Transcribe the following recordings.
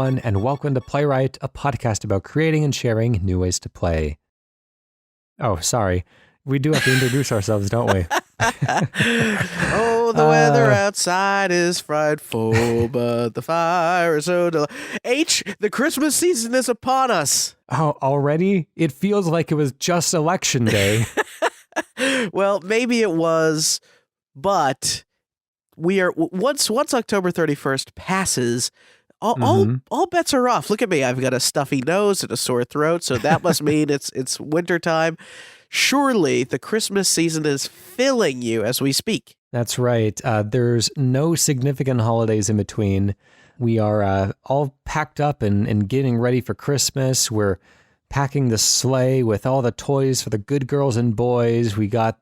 everyone, and welcome to Playwright, a podcast about creating and sharing new ways to play. Oh, sorry. We do have to introduce ourselves, don't we? Oh, the weather outside is frightful, but the fire is so the Christmas season is upon us. Oh, already? It feels like it was just election day. Well, maybe it was, but we are once October 31st passes, all bets are off. Look at me. I've got a stuffy nose and a sore throat, so that must mean it's wintertime. Surely the Christmas season is filling you as we speak. That's right. There's no significant holidays in between. We are all packed up and getting ready for Christmas. We're packing the sleigh with all the toys for the good girls and boys. We got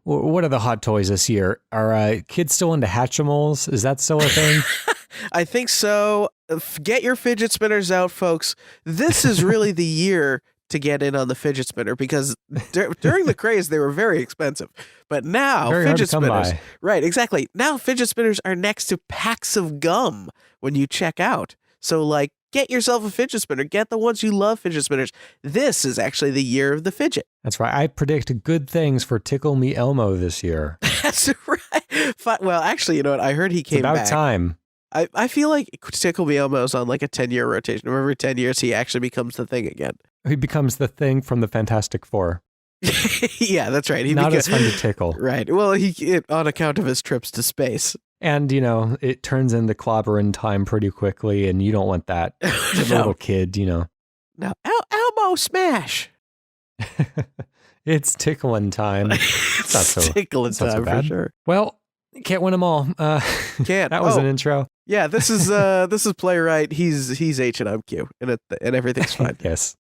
what are the hot toys this year? Are kids still into Hatchimals? Is that still a thing? I think so. Get your fidget spinners out, folks. This is really the year to get in on the fidget spinner, because during the craze, they were very expensive. But now very fidget hard to come spinners, by. Right, exactly. Now fidget spinners are next to packs of gum when you check out. So like, get yourself a fidget spinner. Get the ones you love fidget spinners. This is actually the year of the fidget. That's right. I predict good things for Tickle Me Elmo this year. That's right. Well, actually, you know what? I heard he came back. It's about time. I feel like Tickle Me Elmo's on like a 10-year rotation. Every 10 years, he actually becomes the thing again. He becomes the thing from the Fantastic Four. Yeah, that's right. Not as fun to tickle. Right. Well, on account of his trips to space. And, it turns into clobbering time pretty quickly, and you don't want that. As a little kid, No. Elmo smash. It's tickling time. It's not so tickling time for sure. Well, can't win them all. Can't. That was an intro. Yeah, this is Playwright. He's H and I'm Q, and everything's fine. Yes.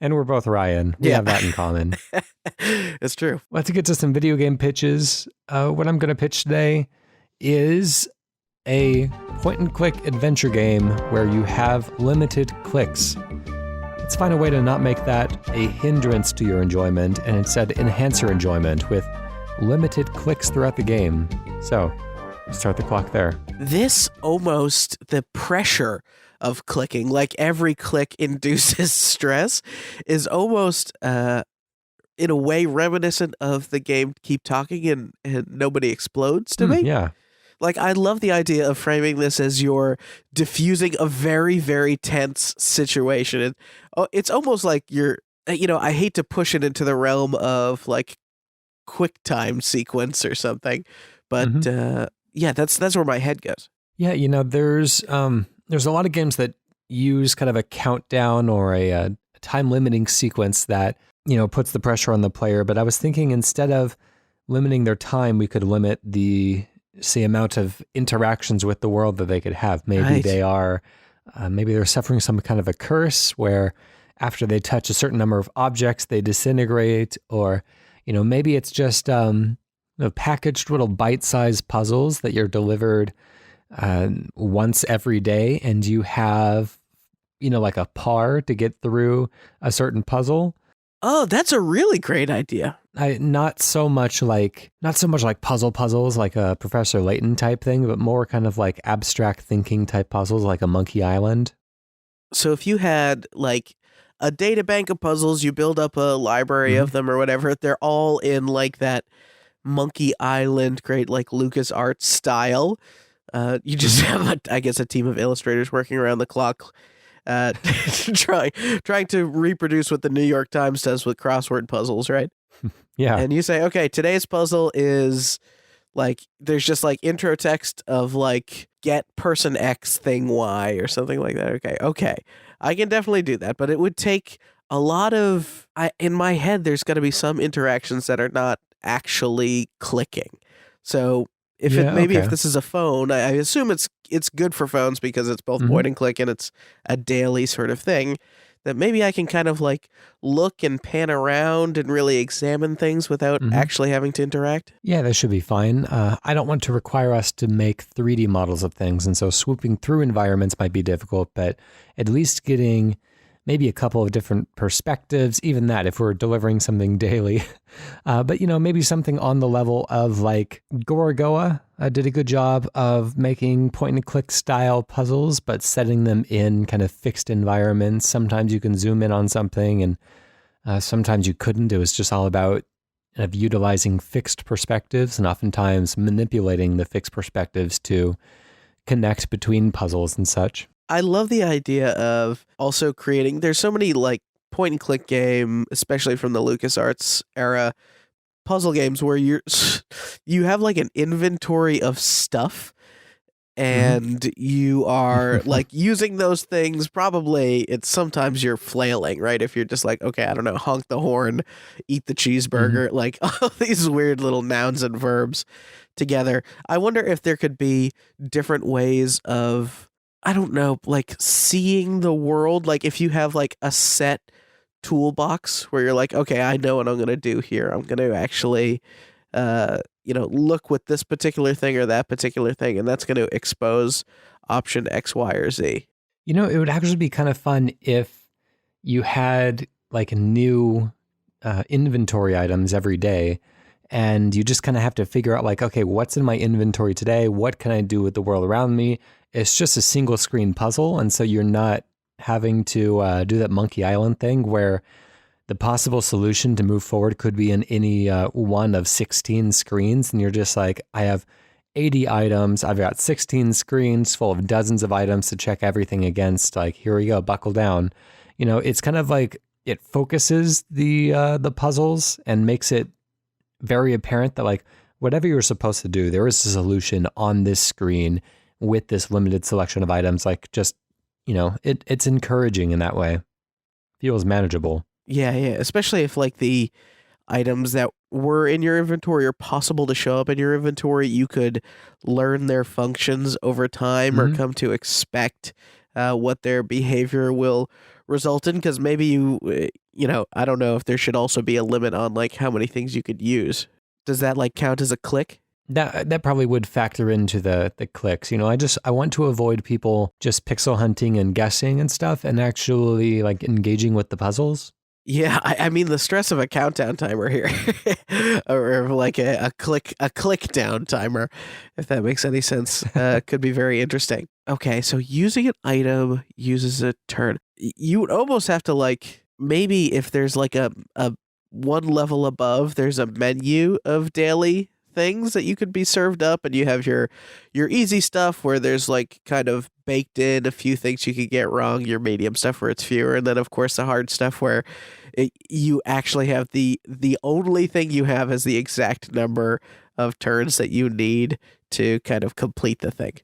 And we're both Ryan. We have that in common. It's true. Let's get to some video game pitches. What I'm going to pitch today is a point-and-click adventure game where you have limited clicks. Let's find a way to not make that a hindrance to your enjoyment and instead enhance your enjoyment with limited clicks throughout the game. So, start the clock there. The pressure of clicking, like every click induces stress, is almost in a way reminiscent of the game Keep Talking and Nobody Explodes to me. Yeah. Like, I love the idea of framing this as you're diffusing a very, very tense situation. And it's almost like you're, I hate to push it into the realm of like QuickTime sequence or something, but that's where my head goes. Yeah, there's a lot of games that use kind of a countdown or a time limiting sequence that, puts the pressure on the player. But I was thinking instead of limiting their time, we could limit the amount of interactions with the world that they could have. Maybe they are, maybe they're suffering some kind of a curse where after they touch a certain number of objects, they disintegrate, or, maybe it's just packaged little bite-sized puzzles that you're delivered once every day, and you have, like a par to get through a certain puzzle. Oh, that's a really great idea. Not so much like puzzles, like a Professor Layton type thing, but more kind of like abstract thinking type puzzles, like a Monkey Island. So if you had like a data bank of puzzles, you build up a library of them or whatever, they're all in like that Monkey Island, great like LucasArts style. You just have, a team of illustrators working around the clock, trying to reproduce what the New York Times does with crossword puzzles, right? Yeah. And you say, okay, today's puzzle is like, there's just like intro text of like, get person X thing Y or something like that. Okay. I can definitely do that, but it would take a lot of, in my head, there's got to be some interactions that are not actually clicking. So if this is a phone, I assume it's good for phones because it's both point and click and it's a daily sort of thing, that maybe I can kind of like look and pan around and really examine things without actually having to interact. Yeah, that should be fine. I don't want to require us to make 3D models of things, and so swooping through environments might be difficult, but at least getting maybe a couple of different perspectives, even that if we're delivering something daily. But, maybe something on the level of like Gorogoa did a good job of making point and click style puzzles, but setting them in kind of fixed environments. Sometimes you can zoom in on something and sometimes you couldn't. It was just all about of utilizing fixed perspectives and oftentimes manipulating the fixed perspectives to connect between puzzles and such. I love the idea of also creating, there's so many like point and click game, especially from the LucasArts era, puzzle games where you have like an inventory of stuff and you are like using those things. Probably it's sometimes you're flailing, right? If you're just like, okay, I don't know, honk the horn, eat the cheeseburger, like all these weird little nouns and verbs together. I wonder if there could be different ways of, I don't know, like seeing the world. Like if you have like a set toolbox where you're like, okay, I know what I'm going to do here. I'm going to actually, look with this particular thing or that particular thing, and that's going to expose option X, Y, or Z. It would actually be kind of fun if you had like new inventory items every day, and you just kind of have to figure out like, okay, what's in my inventory today? What can I do with the world around me? It's just a single screen puzzle, and so you're not having to do that Monkey Island thing where the possible solution to move forward could be in any one of 16 screens. And you're just like, I have 80 items. I've got 16 screens full of dozens of items to check everything against. Like, here we go, buckle down. It's kind of like it focuses the puzzles and makes it very apparent that like whatever you're supposed to do, there is a solution on this screen with this limited selection of items. Like just, it's encouraging in that way. Feels manageable. Yeah, especially if like the items that were in your inventory are possible to show up in your inventory, you could learn their functions over time or come to expect what their behavior will result in. Because maybe I don't know if there should also be a limit on like how many things you could use. Does that like count as a click? That probably would factor into the clicks. I want to avoid people just pixel hunting and guessing and stuff and actually like engaging with the puzzles. Yeah, I mean the stress of a countdown timer here, or like a click down timer, if that makes any sense, could be very interesting. Okay, so using an item uses a turn. You would almost have to like, maybe if there's like a one level above, there's a menu of daily things that you could be served up, and you have your easy stuff where there's like kind of baked in a few things you could get wrong, your medium stuff where it's fewer, and then of course the hard stuff where you actually have the only thing you have is the exact number of turns that you need to kind of complete the thing.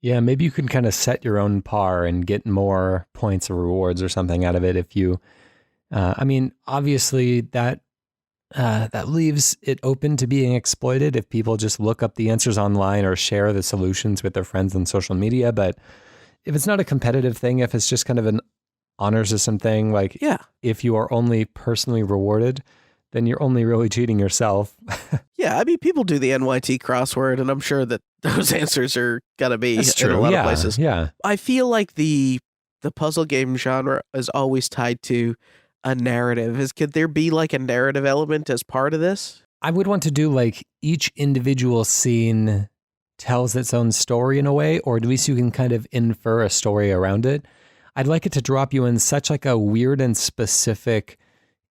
Yeah, maybe you can kind of set your own par and get more points or rewards or something out of it if you obviously that leaves it open to being exploited if people just look up the answers online or share the solutions with their friends on social media. But if it's not a competitive thing, if it's just kind of an honor system thing, like if you are only personally rewarded, then you're only really cheating yourself. Yeah, I mean, people do the NYT crossword, and I'm sure that those answers are gonna be in a lot of places. Yeah, I feel like the puzzle game genre is always tied to a narrative. Could there be like a narrative element as part of this? I would want to do like each individual scene tells its own story in a way, or at least you can kind of infer a story around it. I'd like it to drop you in such like a weird and specific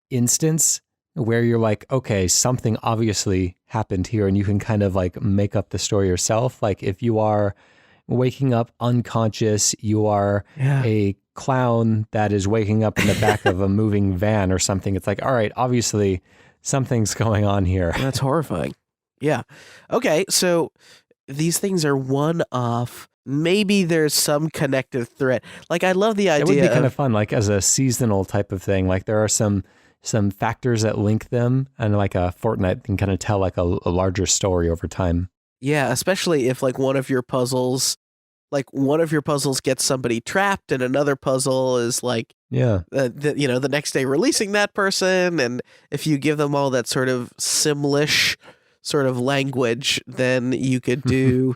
instance where you're like, okay, something obviously happened here, and you can kind of like make up the story yourself. Like if you are waking up unconscious, you are a clown that is waking up in the back of a moving van or something. It's like, all right, obviously something's going on here. That's horrifying. Yeah. Okay, so these things are one-off. Maybe there's some connective thread. Like, I love the idea. It would be kind of fun, like as a seasonal type of thing. Like there are some factors that link them, and like a Fortnite can kind of tell like a larger story over time. Yeah, especially if like one of your puzzles gets somebody trapped, and another puzzle is like, the next day releasing that person, and if you give them all that sort of Simlish sort of language, then you could do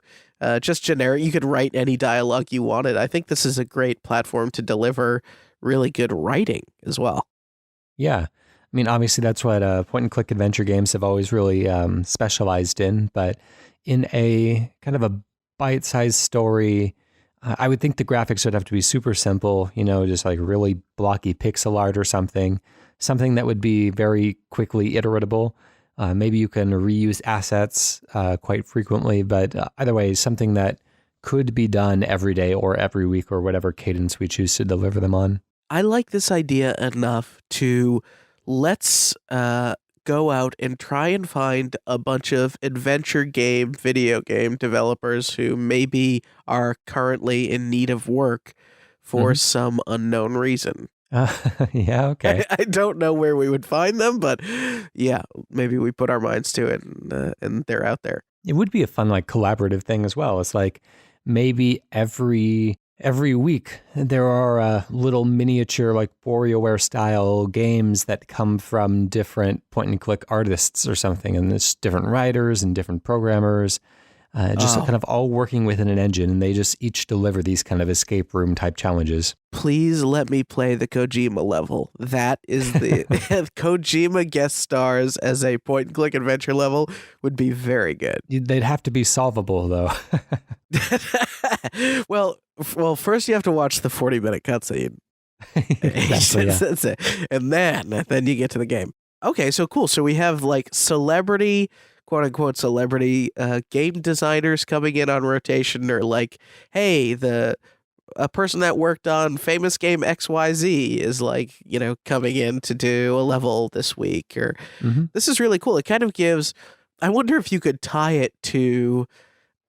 just generic. You could write any dialogue you wanted. I think this is a great platform to deliver really good writing as well. Yeah. I mean, obviously, that's what point and click adventure games have always really specialized in. But in a kind of a bite sized story, I would think the graphics would have to be super simple, just like really blocky pixel art or something that would be very quickly iteratable. Maybe you can reuse assets quite frequently, but either way, something that could be done every day or every week or whatever cadence we choose to deliver them on. I like this idea enough to let's go out and try and find a bunch of adventure game, video game developers who maybe are currently in need of work for some unknown reason. Yeah, okay. I don't know where we would find them, but yeah, maybe we put our minds to it and they're out there. It would be a fun, like, collaborative thing as well. It's like maybe every week there are little miniature, like, WarioWare style games that come from different point and click artists or something, and there's different writers and different programmers, just kind of all working within an engine, and they just each deliver these kind of escape room type challenges. Please let me play the Kojima level. That is the Kojima guest stars as a point and click adventure level would be very good. They'd have to be solvable though. Well, first you have to watch the 40-minute cutscene. Exactly, yeah. That's it. And then you get to the game. Okay, so cool. So we have like celebrity, quote unquote celebrity game designers coming in on rotation, or like, hey, a person that worked on famous game XYZ is like, coming in to do a level this week, or this is really cool. It kind of gives, I wonder if you could tie it to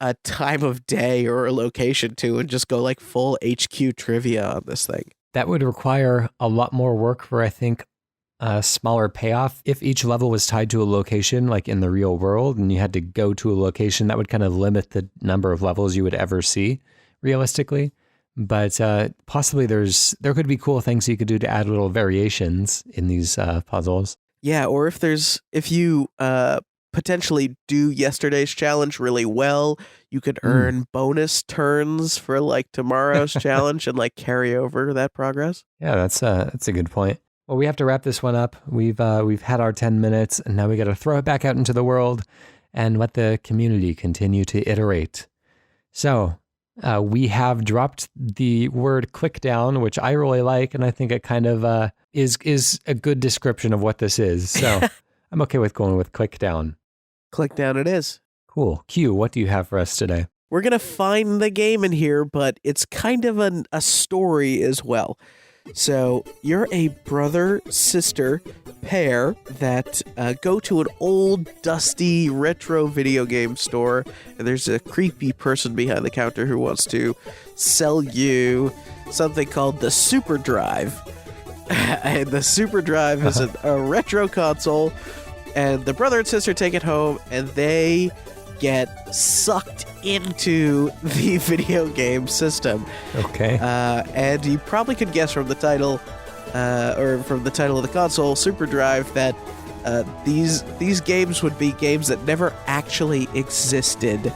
a time of day or a location too, and just go like full HQ trivia on this thing. That would require a lot more work for, I think, a smaller payoff. If each level was tied to a location, like in the real world, and you had to go to a location, that would kind of limit the number of levels you would ever see realistically. But possibly there could be cool things you could do to add little variations in these puzzles. Yeah, or if you potentially do yesterday's challenge really well, you could earn bonus turns for like tomorrow's challenge and like carry over that progress. Yeah, that's a good point. Well, we have to wrap this one up. We've had our 10 minutes, and now we got to throw it back out into the world and let the community continue to iterate. So we have dropped the word Clickdown, which I really like, and I think it kind of is a good description of what this is. So I'm okay with going with Clickdown. Clickdown it is. Cool. Q, what do you have for us today? We're going to find the game in here, but it's kind of a story as well. So you're a brother-sister pair that go to an old, dusty, retro video game store, and there's a creepy person behind the counter who wants to sell you something called the Super Drive. And the Super Drive is a retro console, and the brother and sister take it home, and they get sucked into the video game system. Okay. And you probably could guess from the title, or from the title of the console, Super Drive, that these games would be games that never actually existed.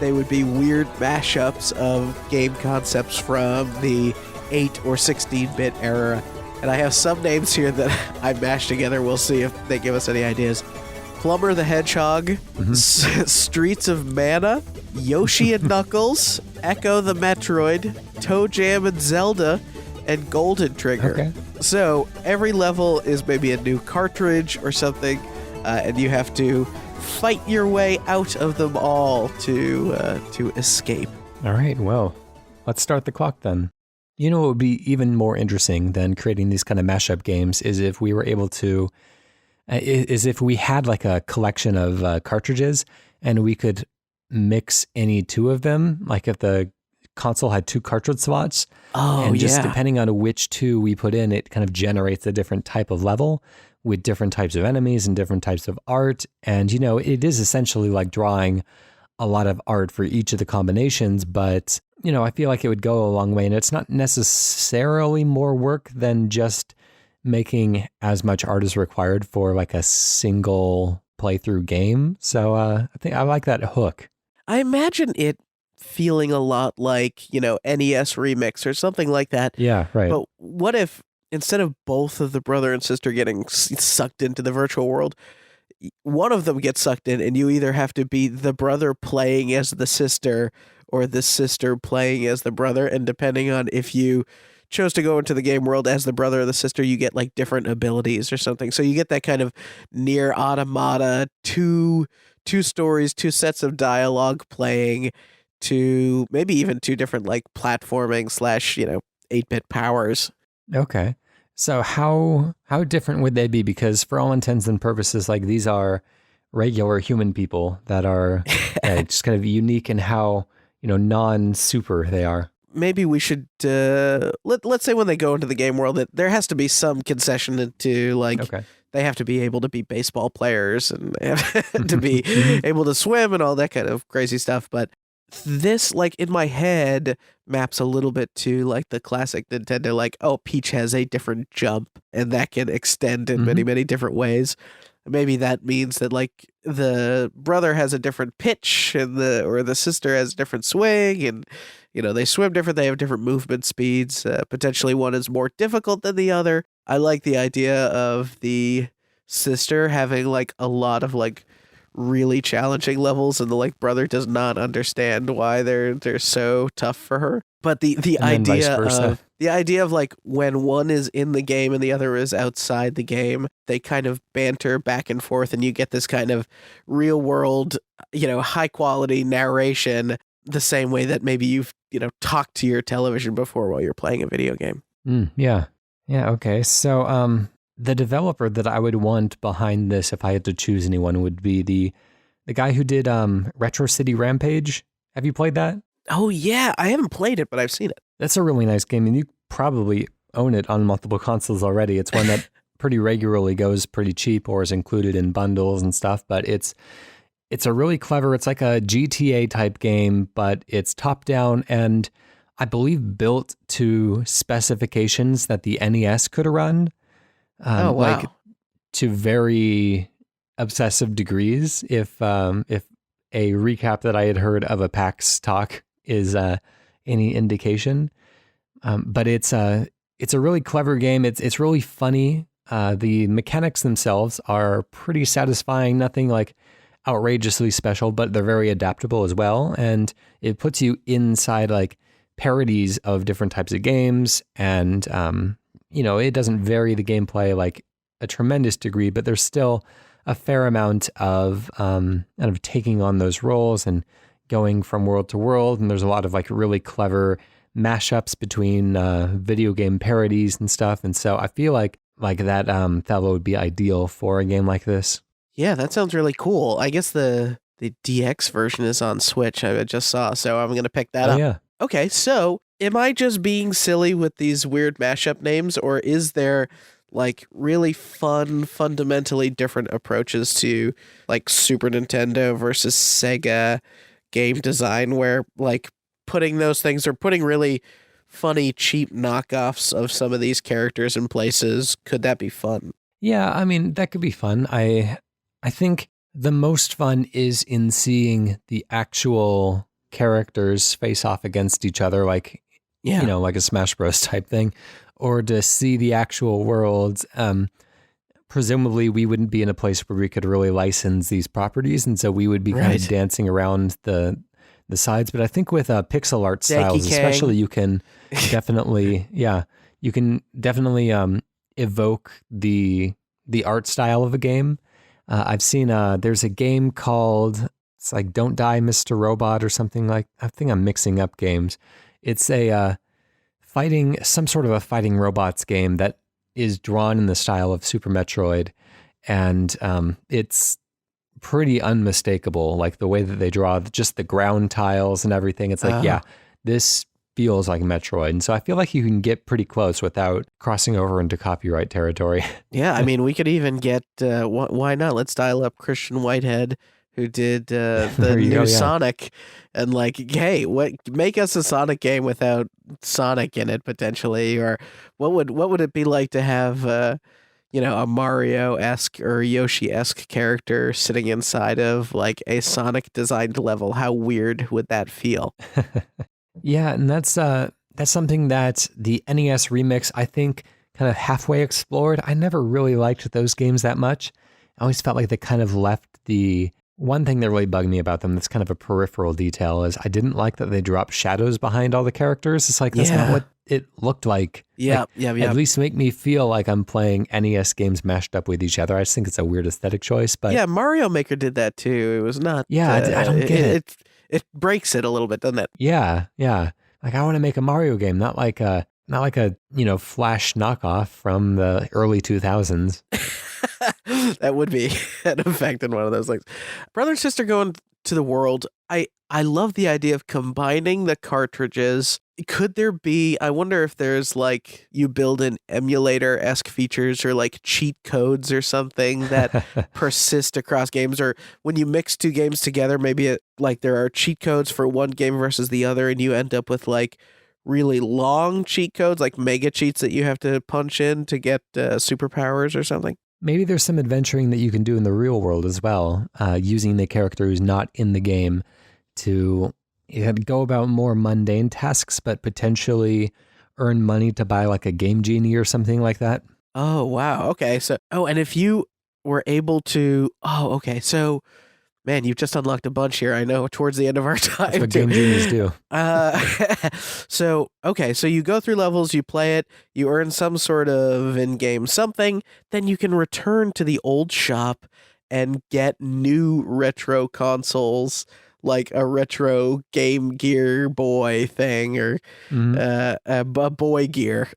They would be weird mashups of game concepts from the 8 or 16-bit era. And I have some names here that I mashed together. We'll see if they give us any ideas. Plumber the Hedgehog, Streets of Mana, Yoshi and Knuckles, Echo the Metroid, Toe Jam and Zelda, and Golden Trigger. Okay. So every level is maybe a new cartridge or something, and you have to fight your way out of them all to escape. All right, well, let's start the clock then. You know what would be even more interesting than creating these kind of mashup games is if we were able to, is if we had like a collection of cartridges and we could mix any two of them, like if the console had 2 cartridge slots. And just depending on which 2 we put in, it kind of generates a different type of level with different types of enemies and different types of art. And, it is essentially like drawing a lot of art for each of the combinations, but, I feel like it would go a long way, and it's not necessarily more work than just making as much art as required for like a single playthrough game. So I think I like that hook. I imagine it feeling a lot like, NES Remix or something like that. Yeah, right. But what if instead of both of the brother and sister getting sucked into the virtual world, one of them gets sucked in and you either have to be the brother playing as the sister or the sister playing as the brother, and depending on if you chose to go into the game world as the brother or the sister, you get like different abilities or something. So you get that kind of near automata, two stories, two sets of dialogue playing, to maybe even two different like platforming / 8-bit powers. Okay. So how different would they be? Because for all intents and purposes, like these are regular human people that are just kind of unique in how, non-super they are. Maybe we should let's say when they go into the game world, that there has to be some concession into like they have to be able to be baseball players and to be able to swim and all that kind of crazy stuff. But this, like in my head, maps a little bit to like the classic Nintendo, like, oh, Peach has a different jump and that can extend in many, many different ways. Maybe that means that like the brother has a different pitch and or the sister has a different swing, and they swim different, they have different movement speeds. Potentially one is more difficult than the other. I like the idea of the sister having like a lot of like really challenging levels, and the like brother does not understand why they're so tough for her. But the idea of like when one is in the game and the other is outside the game, they kind of banter back and forth, and you get this kind of real world, high quality narration, the same way that maybe you've talked to your television before while you're playing a video game. Yeah. Okay. So the developer that I would want behind this, if I had to choose anyone, would be the guy who did Retro City Rampage. Have you played that? Oh yeah, I haven't played it, but I've seen it. That's a really nice game, and you probably own it on multiple consoles already. It's one that pretty regularly goes pretty cheap or is included in bundles and stuff, but it's a really clever, it's like a GTA type game, but it's top down and I believe built to specifications that the NES could run. Oh, wow. Like to very obsessive degrees. If a recap that I had heard of a PAX talk is any indication, but it's a really clever game. It's really funny. The mechanics themselves are pretty satisfying. Nothing like outrageously special, but they're very adaptable as well. And it puts you inside like parodies of different types of games, and it doesn't vary the gameplay like a tremendous degree, but there's still a fair amount of kind of taking on those roles and going from world to world. And there's a lot of like really clever mashups between video game parodies and stuff. And so I feel like that fellow would be ideal for a game like this. Yeah, that sounds really cool. I guess the DX version is on Switch, I just saw, so I'm going to pick that up. Yeah. Okay, so am I just being silly with these weird mashup names, or is there like really fun, fundamentally different approaches to like Super Nintendo versus Sega game design, where like putting those things or putting really funny, cheap knockoffs of some of these characters in places, could that be fun? Yeah, I mean, that could be fun. I think the most fun is in seeing the actual characters face off against each other, like, like a Smash Bros type thing, or to see the actual worlds. Presumably we wouldn't be in a place where we could really license these properties, and so we would be kind of dancing around the sides. But I think with pixel art styles, especially, you can definitely, evoke the art style of a game. I've seen there's a game called, it's like Don't Die, Mr. Robot or something like, I think I'm mixing up games. It's a some sort of a fighting robots game that is drawn in the style of Super Metroid. And it's pretty unmistakable, like the way that they draw just the ground tiles and everything. It's like, this feels like Metroid. And so I feel like you can get pretty close without crossing over into copyright territory. Yeah, I mean, we could even get, why not? Let's dial up Christian Whitehead, who did the new Sonic, and like, hey, make us a Sonic game without Sonic in it potentially, or what would it be like to have a Mario-esque or Yoshi-esque character sitting inside of like a Sonic designed level. How weird would that feel? Yeah, and that's something that the NES remix, I think, kind of halfway explored. I never really liked those games that much. I always felt like they kind of left the one thing that really bugged me about them that's kind of a peripheral detail is I didn't like that they dropped shadows behind all the characters. It's like, that's not what it looked like. Yeah. At least make me feel like I'm playing NES games mashed up with each other. I just think it's a weird aesthetic choice. But yeah, Mario Maker did that too. It was not. Yeah, I don't get it. It breaks it a little bit, doesn't it? Yeah. Like I want to make a Mario game, not like a Flash knockoff from the early 2000s. That would be an effect in one of those things. Brother and sister go into the world. I love the idea of combining the cartridges. Could there be, I wonder if there's like, you build in emulator-esque features or like cheat codes or something that persist across games, or when you mix two games together, maybe like there are cheat codes for one game versus the other and you end up with like really long cheat codes, like mega cheats that you have to punch in to get superpowers or something. Maybe there's some adventuring that you can do in the real world as well, using the character who's not in the game to go about more mundane tasks, but potentially earn money to buy like a game genie or something like that. Oh, wow. Okay. So, and if you were able to, so man, you've just unlocked a bunch here. I know towards the end of our time. That's what game genies do. So you go through levels, you play it, you earn some sort of in-game something, then you can return to the old shop and get new retro consoles, like a retro Game Gear Boy thing, or a Boy Gear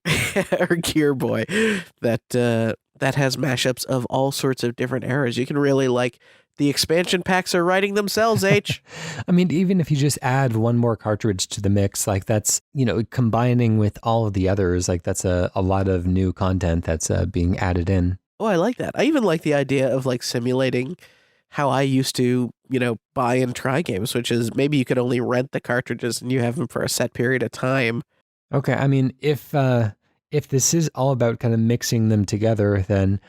or Gear Boy that has mashups of all sorts of different eras. You can really the expansion packs are writing themselves, H. I mean, even if you just add one more cartridge to the mix, like that's, combining with all of the others, like that's a lot of new content that's being added in. Oh, I like that. I even like the idea of simulating how I used to, buy and try games, which is maybe you could only rent the cartridges and you have them for a set period of time. Okay. I mean, if this is all about kind of mixing them together, then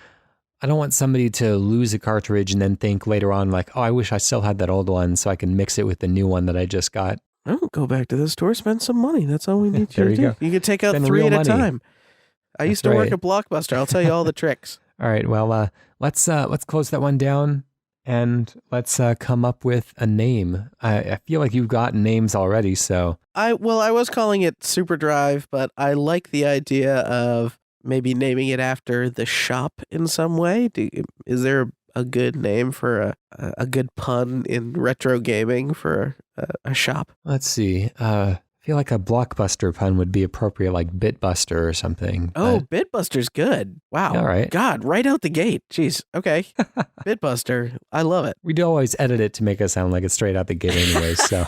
I don't want somebody to lose a cartridge and then think later on like, oh, I wish I still had that old one so I can mix it with the new one that I just got. Oh, go back to the store, spend some money. That's all we need you to do. Go. You can take out spend 3 at a time. I used to work at Blockbuster. I'll tell you all the tricks. All right. Well, let's close that one down and let's come up with a name. I feel like you've got names already, so. I was calling it Super Drive, but I like the idea of maybe naming it after the shop in some way. Is there a good name for a good pun in retro gaming for a shop? Let's see. I feel like a Blockbuster pun would be appropriate, like Bitbuster or something. Oh, Bitbuster's good. Wow. All right. God, right out the gate. Jeez. Okay. Bitbuster. I love it. We do always edit it to make it sound like it's straight out the gate anyways, so.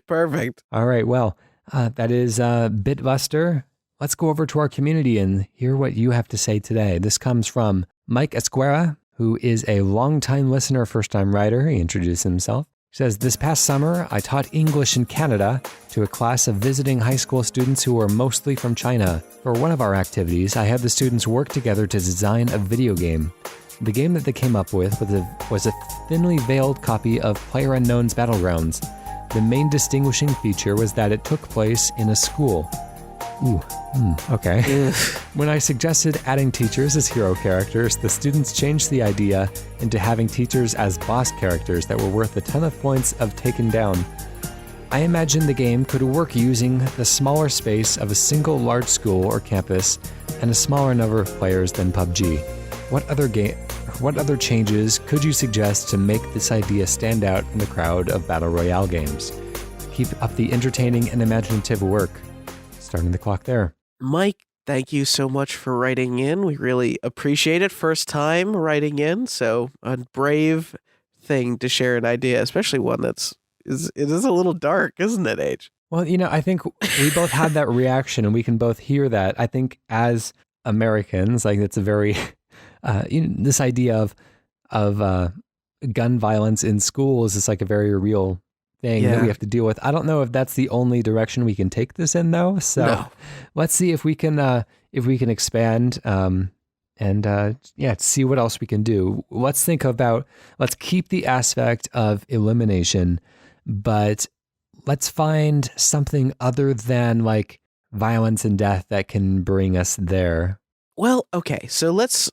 Perfect. All right. Well, that is Bitbuster. Let's go over to our community and hear what you have to say today. This comes from Mike Esguerra, who is a longtime listener, first-time writer. He introduced himself. He says, this past summer, I taught English in Canada to a class of visiting high school students who were mostly from China. For one of our activities, I had the students work together to design a video game. The game that they came up with was a thinly veiled copy of PlayerUnknown's Battlegrounds. The main distinguishing feature was that it took place in a school. Okay. When I suggested adding teachers as hero characters, the students changed the idea into having teachers as boss characters that were worth a ton of points of taken down. I imagined the game could work using the smaller space of a single large school or campus and a smaller number of players than PUBG. What other changes could you suggest to make this idea stand out in the crowd of Battle Royale games? Keep up the entertaining and imaginative work. Starting the clock there. Mike, thank you so much for writing in. We really appreciate it. First time writing in, so a brave thing to share an idea, especially one it is a little dark, isn't it, H? Well, I think we both had that reaction and we can both hear that. I think as Americans, it's a very, this idea of gun violence in schools is like a very real thing that we have to deal with. I don't know if that's the only direction we can take this in, though. So let's see if we can expand and see what else we can do. Let's keep the aspect of elimination, but let's find something other than like violence and death that can bring us there. Well, okay, so let's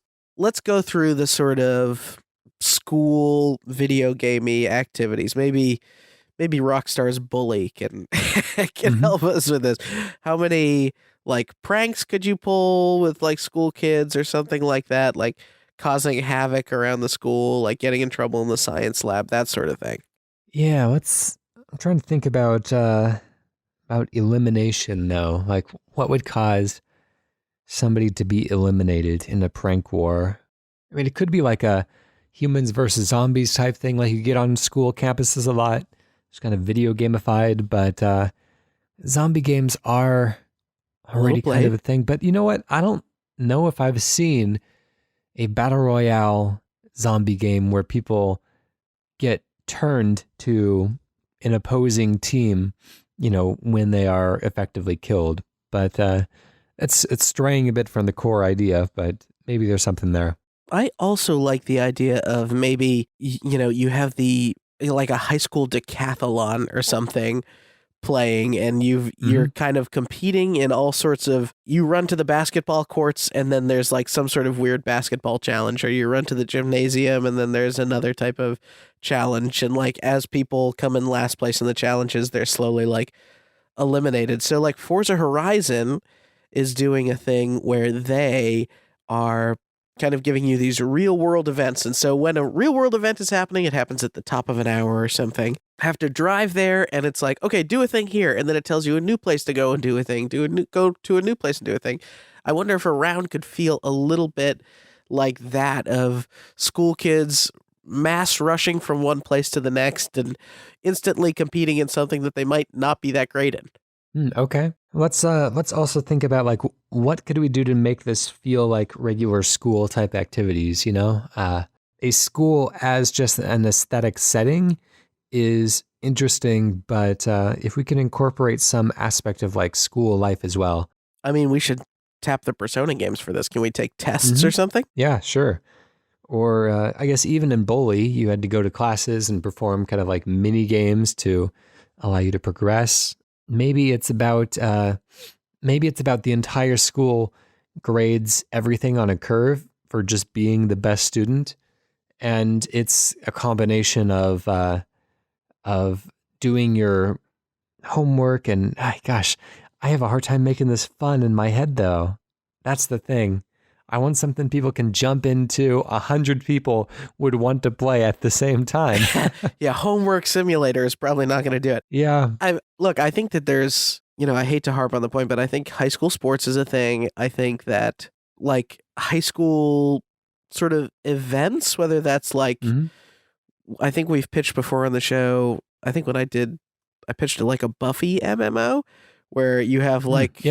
go through the sort of school video gamey activities. Maybe Rockstar's Bully can help us with this. How many like pranks could you pull with like school kids or something like that? Like causing havoc around the school, like getting in trouble in the science lab, that sort of thing. Yeah, I'm trying to think about elimination though. Like what would cause somebody to be eliminated in a prank war? I mean, it could be like a humans versus zombies type thing, like you get on school campuses a lot. It's kind of video gamified, but zombie games are already kind of a thing. But you know what? I don't know if I've seen a battle royale zombie game where people get turned to an opposing team, when they are effectively killed. But it's straying a bit from the core idea, but maybe there's something there. I also like the idea of maybe, you have like a high school decathlon or something playing, and you're kind of competing in all sorts of, you run to the basketball courts and then there's like some sort of weird basketball challenge, or you run to the gymnasium and then there's another type of challenge, and like as people come in last place in the challenges, they're slowly like eliminated. So like Forza Horizon is doing a thing where they are kind of giving you these real world events. And so when a real world event is happening, it happens at the top of an hour or something. Have to drive there, and it's like, okay, do a thing here, and then it tells you a new place to go and do a thing. Go to a new place and do a thing. I wonder if a round could feel a little bit like that, of school kids mass rushing from one place to the next and instantly competing in something that they might not be that great in. Okay. Let's also think about like what could we do to make this feel like regular school type activities, A school as just an aesthetic setting is interesting, but if we can incorporate some aspect of like school life as well. I mean, we should tap the Persona games for this. Can we take tests or something? Yeah, sure. Or I guess even in Bully, you had to go to classes and perform kind of like mini games to allow you to progress. Maybe it's about the entire school grades everything on a curve for just being the best student, and it's a combination of doing your homework and gosh, I have a hard time making this fun in my head though. That's the thing. I want something people can jump into. 100 people would want to play at the same time. Yeah, homework simulator is probably not going to do it. Yeah. I think that there's, I hate to harp on the point, but I think high school sports is a thing. I think that like high school sort of events, whether that's like, I think we've pitched before on the show. I think when I pitched like a Buffy MMO where you have like,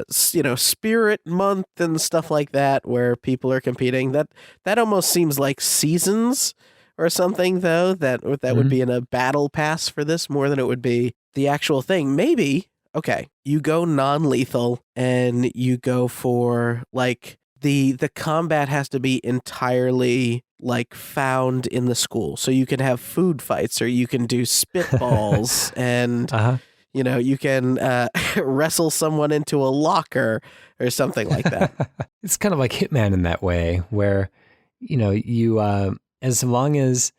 Spirit Month and stuff like that, where people are competing. That almost seems like seasons or something, though. That would be in a battle pass for this more than it would be the actual thing. Maybe, okay, you go non-lethal and you go for like the combat has to be entirely like found in the school. So you can have food fights, or you can do spitballs and you can wrestle someone into a locker or something like that. It's kind of like Hitman in that way, where, you, as long as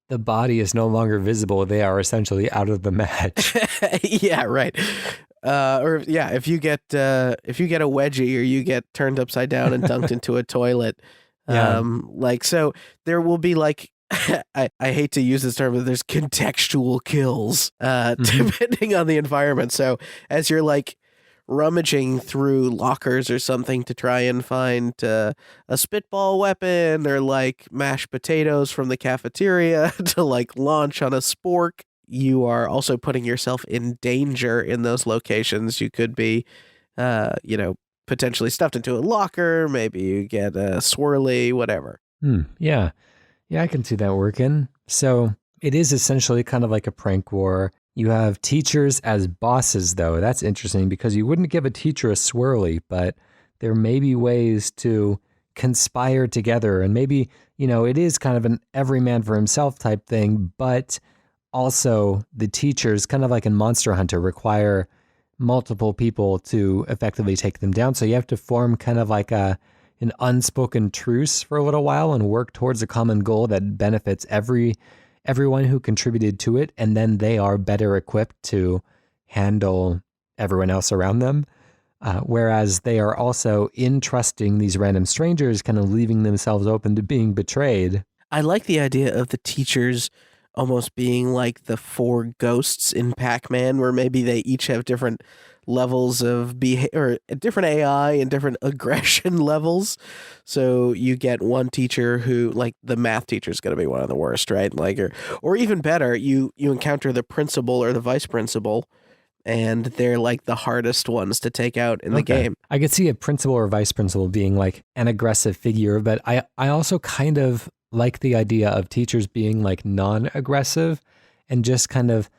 the body is no longer visible, they are essentially out of the match. Yeah, right. If you get a wedgie, or you get turned upside down and dunked into a toilet, so there will be like, I hate to use this term, but there's contextual spells, depending on the environment. So as you're like rummaging through lockers or something to try and find a spitball weapon, or like mashed potatoes from the cafeteria to like launch on a spork, you are also putting yourself in danger in those locations. You could be, potentially stuffed into a locker. Maybe you get a swirly, whatever. Yeah. Yeah, I can see that working. So it is essentially kind of like a prank war. You have teachers as bosses, though. That's interesting, because you wouldn't give a teacher a swirly, but there may be ways to conspire together. And maybe, it is kind of an every man for himself type thing, but also the teachers, kind of like in Monster Hunter, require multiple people to effectively take them down. So you have to form kind of like an unspoken truce for a little while and work towards a common goal that benefits everyone who contributed to it. And then they are better equipped to handle everyone else around them. Whereas they are also entrusting these random strangers, kind of leaving themselves open to being betrayed. I like the idea of the teachers almost being like the 4 ghosts in Pac-Man, where maybe they each have different levels of or different AI and different aggression levels. So you get one teacher who, like, the math teacher is going to be one of the worst, right? Like, or even better, you encounter the principal or the vice principal, and they're like the hardest ones to take out in the game. I could see a principal or vice principal being like an aggressive figure, but I also kind of like the idea of teachers being like non-aggressive and just kind of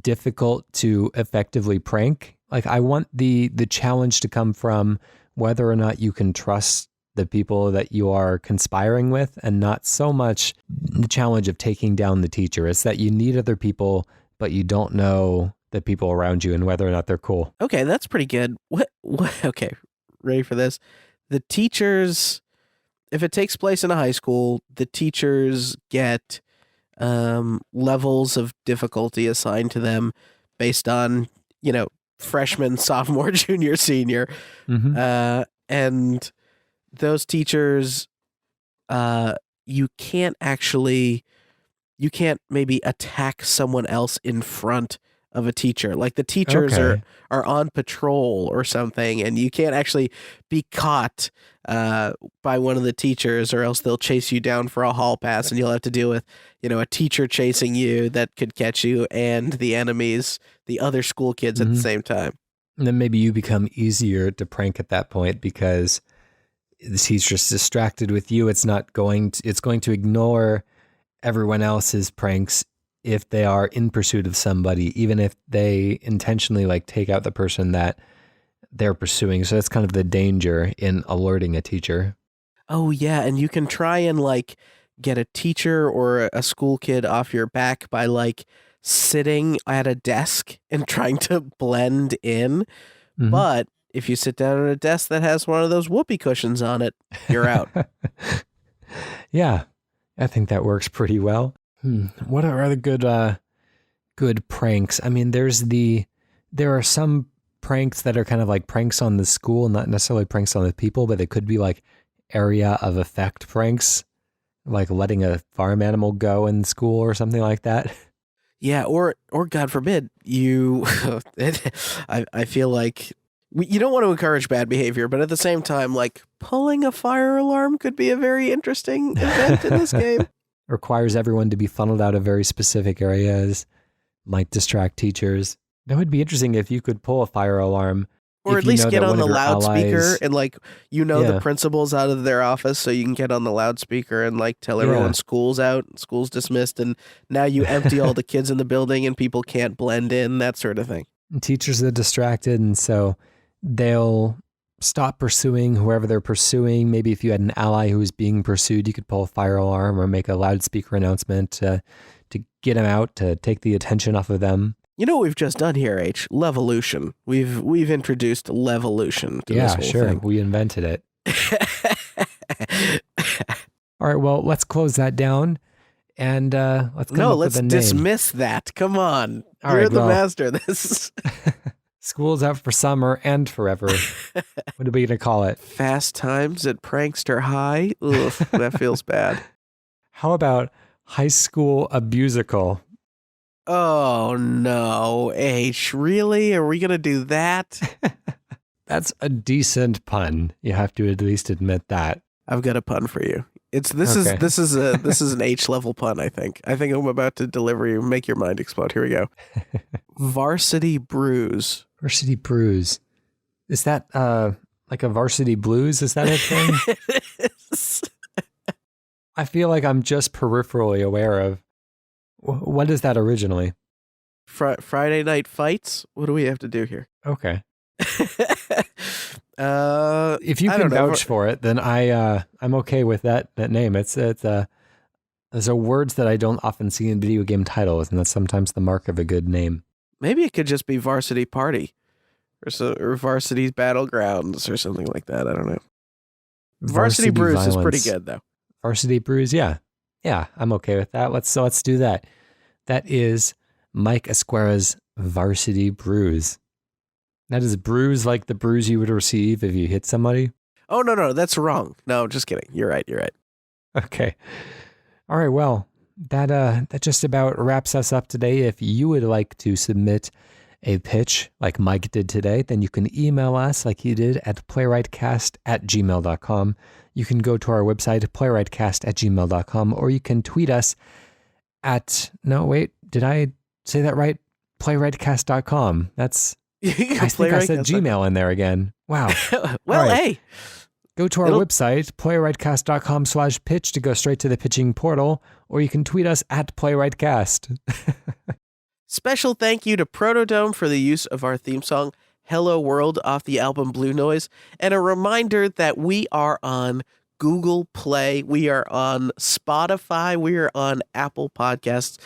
difficult to effectively prank. Like, I want the challenge to come from whether or not you can trust the people that you are conspiring with, and not so much the challenge of taking down the teacher. It's that you need other people, but you don't know the people around you and whether or not they're cool. Okay, that's pretty good. What? Okay, ready for this? The teachers, if it takes place in a high school, the teachers get levels of difficulty assigned to them based on, freshman, sophomore, junior, senior. Mm-hmm. And those teachers, you can't maybe attack someone else in front of a teacher. Like, the teachers are on patrol or something, and you can't actually be caught by one of the teachers, or else they'll chase you down for a hall pass, and you'll have to deal with, a teacher chasing you that could catch you, and the enemies, the other school kids at the same time. And then maybe you become easier to prank at that point because he's just distracted with you. It's going to ignore everyone else's pranks if they are in pursuit of somebody, even if they intentionally like take out the person that they're pursuing. So that's kind of the danger in alerting a teacher. Oh yeah, and you can try and like get a teacher or a school kid off your back by like sitting at a desk and trying to blend in. Mm-hmm. But if you sit down at a desk that has one of those whoopee cushions on it, you're out. Yeah, I think that works pretty well. What are other good pranks? I mean, there are some pranks that are kind of like pranks on the school, not necessarily pranks on the people, but they could be like area of effect pranks, like letting a farm animal go in school or something like that. Yeah, or God forbid, I feel like you don't want to encourage bad behavior, but at the same time, like pulling a fire alarm could be a very interesting event in this game. Requires everyone to be funneled out of very specific areas, might distract teachers. That would be interesting if you could pull a fire alarm. Or at least get on the loudspeaker and like, the principal's out of their office, so you can get on the loudspeaker and like tell everyone school's out, school's dismissed, and now you empty all the kids in the building and people can't blend in, that sort of thing. And teachers are distracted, and so they'll stop pursuing whoever they're pursuing. Maybe if you had an ally who was being pursued, you could pull a fire alarm or make a loudspeaker announcement to get them out, to take the attention off of them. You know what we've just done here, H? Levolution. We've introduced levolution to this whole thing. We invented it. All right, well, let's close that down, and let's come up with a name. Let's dismiss that. Come on. You're the master of this. School's out for summer and forever. What are we going to call it? Fast Times at Prankster High? Oof, that feels bad. How about High School Abusical? Oh, no. H, really? Are we going to do that? That's a decent pun. You have to at least admit that. I've got a pun for you. This is an H level pun, I think. I think I'm about to deliver you, make your mind explode. Here we go. Varsity Bruise. Varsity Bruise. Is that like a Varsity Blues? Is that a thing? It is. I feel like I'm just peripherally aware of. What is that originally? Friday Night Fights? What do we have to do here? Okay. If you I can don't know. vouch for it, then I'm okay with that name. Those are words that I don't often see in video game titles, and that's sometimes the mark of a good name. Maybe it could just be Varsity Party or Varsity Battlegrounds or something like that. I don't know. Varsity Bruise Violence. is pretty good, though. Varsity Bruise, yeah. Yeah, I'm okay with that. Let's do that. That is Mike Esguerra's Varsity Bruise. That is bruise like the bruise you would receive if you hit somebody? Oh, no, that's wrong. No, just kidding. You're right. Okay. All right, well, that just about wraps us up today. If you would like to submit a pitch like Mike did today, then you can email us like he did at playwrightcast@gmail.com. You can go to our website, playwrightcast@gmail.com, or you can tweet us at, no, wait, did I say that right? playwrightcast.com. That's, I think I said Gmail in there again. Wow. Well, right. Hey. Go to our website, playwrightcast.com/pitch to go straight to the pitching portal, or you can tweet us at playwrightcast. Special thank you to PROTODOME for the use of our theme song, Hello World, off the album Blue Noise. And a reminder that we are on Google Play, we are on Spotify, we are on Apple Podcasts.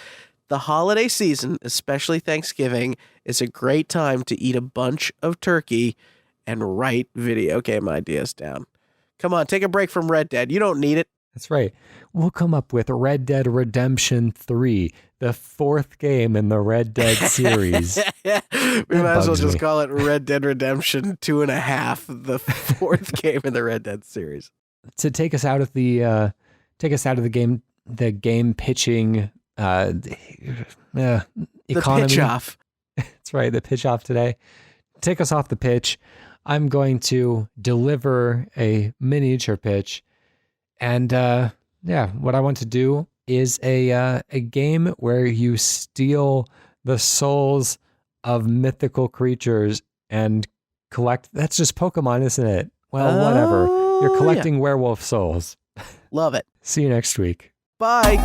The holiday season, especially Thanksgiving, is a great time to eat a bunch of turkey and write video game ideas down. Come on, take a break from Red Dead. You don't need it. That's right. We'll come up with Red Dead Redemption 3, the fourth game in the Red Dead series. We might as well just call it Red Dead Redemption 2.5, the fourth game in the Red Dead series. To take us out of the game pitching economy. The pitch off. That's right, the pitch off today. Take us off the pitch. I'm going to deliver a miniature pitch. And what I want to do is a game where you steal the souls of mythical creatures and collect. That's just Pokemon, isn't it? Well, whatever. You're collecting werewolf souls. Love it. See you next week. Bye.